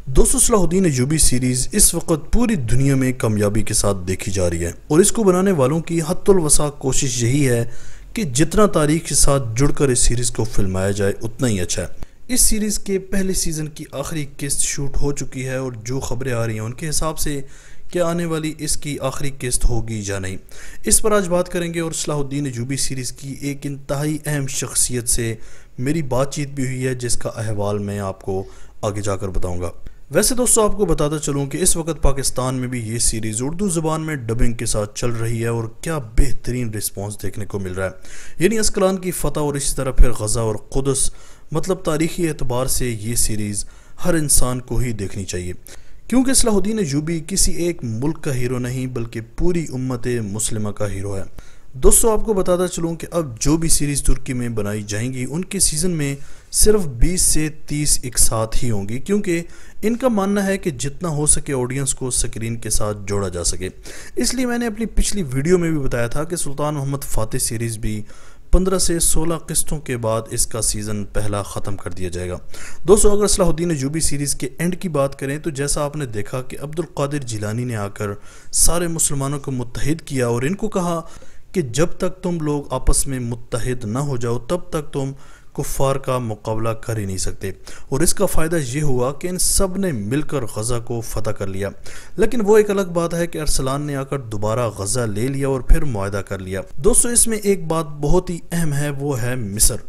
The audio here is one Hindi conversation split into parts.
दोस्तों सलाहुद्दीन अय्यूबी सीरीज इस वक्त पूरी दुनिया में कामयाबी के साथ देखी जा रही है और इसको बनाने वालों की हद्दुल वसा कोशिश यही है कि जितना तारीख के साथ जुड़कर इस सीरीज को फिल्माया जाए उतना ही अच्छा है। इस सीरीज के पहले सीजन की आखिरी किस्त शूट हो चुकी है और जो खबरें आ रही हैं उनके हिसाब से क्या आने वाली इसकी आखिरी किस्त होगी या नहीं, इस पर आज बात करेंगे। और सलाहुद्दीन अय्यूबी सीरीज़ की एक इंतहाई अहम शख्सियत से मेरी बातचीत भी हुई है जिसका अहवाल मैं आपको आगे जाकर बताऊंगा। वैसे दोस्तों आपको बताता चलूं कि इस वक्त पाकिस्तान में भी ये सीरीज़ उर्दू ज़ुबान में डबिंग के साथ चल रही है और क्या बेहतरीन रिस्पांस देखने को मिल रहा है। यानी अस्कलान की फ़तह और इसी तरह फिर गज़ा और क़ुद्स, मतलब तारीख़ी एतबार से ये सीरीज़ हर इंसान को ही देखनी चाहिए, क्योंकि सलाहुद्दीन अय्यूबी किसी एक मुल्क का हीरो नहीं बल्कि पूरी उम्मत मुस्लिमा का हीरो है। दोस्तों आपको बताता चलूं कि अब जो भी सीरीज़ तुर्की में बनाई जाएंगी उनके सीज़न में सिर्फ 20 से 30 एक साथ ही होंगी, क्योंकि इनका मानना है कि जितना हो सके ऑडियंस को स्क्रीन के साथ जोड़ा जा सके। इसलिए मैंने अपनी पिछली वीडियो में भी बताया था कि सुल्तान मोहम्मद फ़ातिह सीरीज़ भी 15 से 16 किस्तों के बाद इसका सीज़न पहला ख़त्म कर दिया जाएगा। दोस्तों अगर सलाहुद्दीन अय्यूबी सीरीज़ के एंड की बात करें तो जैसा आपने देखा कि अब्दुल कादिर जिलानी ने आकर सारे मुसलमानों को मुत्तहिद किया और इनको कहा कि जब तक तुम लोग आपस में मुत्तहिद ना हो जाओ तब तक तुम कुफ़ार का मुकाबला कर ही नहीं सकते। और इसका फ़ायदा ये हुआ कि इन सब ने मिलकर गज़ा को फ़तह कर लिया। लेकिन वो एक अलग बात है कि अरसलान ने आकर दोबारा गज़ा ले लिया और फिर मुआहदा कर लिया। दोस्तों इसमें एक बात बहुत ही अहम है, वो है मिस्र।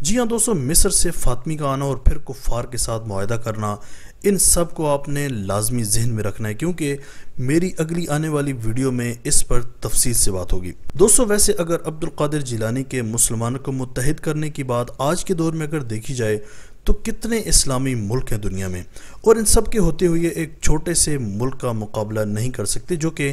जी हाँ दोस्तों, मिस्र से फ़ातिमी का आना और फिर कुफ़ार के साथ मुआहदा करना, इन सब को आपने लाजमी जहन में रखना है, क्योंकि मेरी अगली आने वाली वीडियो में इस पर तफसील से बात होगी। दोस्तों वैसे अगर अब्दुल कादिर जिलानी के मुसलमानों को मुत्तहिद करने की बात आज के दौर में अगर देखी जाए तो कितने इस्लामी मुल्क हैं दुनिया में, और इन सब के होते हुए एक छोटे से मुल्क का मुकाबला नहीं कर सकते जो कि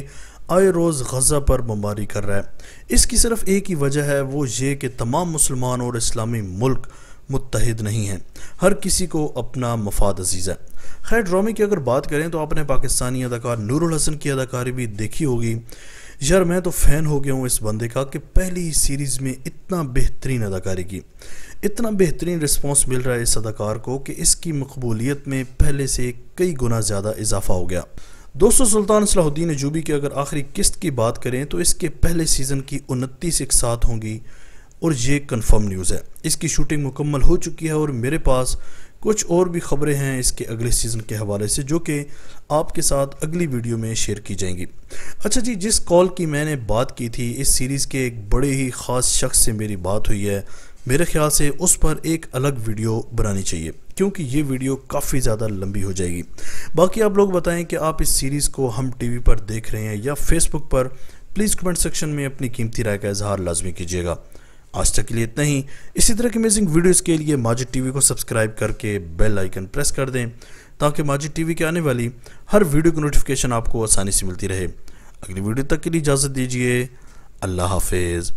आए रोज़ गज़ा पर बमबारी कर रहा है। इसकी सिर्फ एक ही वजह है, वो ये कि तमाम मुसलमान और इस्लामी मुल्क मुत्तहिद नहीं हैं, हर किसी को अपना मफाद अजीज़ है। खैर ड्रामे की अगर बात करें तो आपने पाकिस्तानी अदाकार नूरुल हसन की अदाकारी भी देखी होगी। यार मैं तो फ़ैन हो गया हूँ इस बंदे का कि पहली ही सीरीज़ में इतना बेहतरीन अदाकारी की, इतना बेहतरीन रिस्पांस मिल रहा है इस अदाकार को कि इसकी मकबूलियत में पहले से कई गुना ज़्यादा इजाफा हो गया। दोस्तों सुल्तान सलाहुद्दीन अय्यूबी की अगर आखिरी किस्त की बात करें तो इसके पहले सीज़न की 29 एक साथ होंगी और ये कंफर्म न्यूज़ है। इसकी शूटिंग मुकम्मल हो चुकी है और मेरे पास कुछ और भी खबरें हैं इसके अगले सीज़न के हवाले से जो कि आपके साथ अगली वीडियो में शेयर की जाएंगी। अच्छा जी, जिस कॉल की मैंने बात की थी, इस सीरीज़ के एक बड़े ही ख़ास शख्स से मेरी बात हुई है। मेरे ख्याल से उस पर एक अलग वीडियो बनानी चाहिए क्योंकि ये वीडियो काफ़ी ज़्यादा लंबी हो जाएगी। बाकी आप लोग बताएं कि आप इस सीरीज़ को हम टीवी पर देख रहे हैं या फेसबुक पर। प्लीज़ कमेंट सेक्शन में अपनी कीमती राय का इजहार लाजमी कीजिएगा। आज तक के लिए इतना ही। इसी तरह की अमेजिंग वीडियोस के लिए माजिद टीवी को सब्सक्राइब करके बेल आइकन प्रेस कर दें ताकि माजिद टीवी के आने वाली हर वीडियो की नोटिफिकेशन आपको आसानी से मिलती रहे। अगली वीडियो तक के लिए इजाज़त दीजिए। अल्लाह हाफिज़।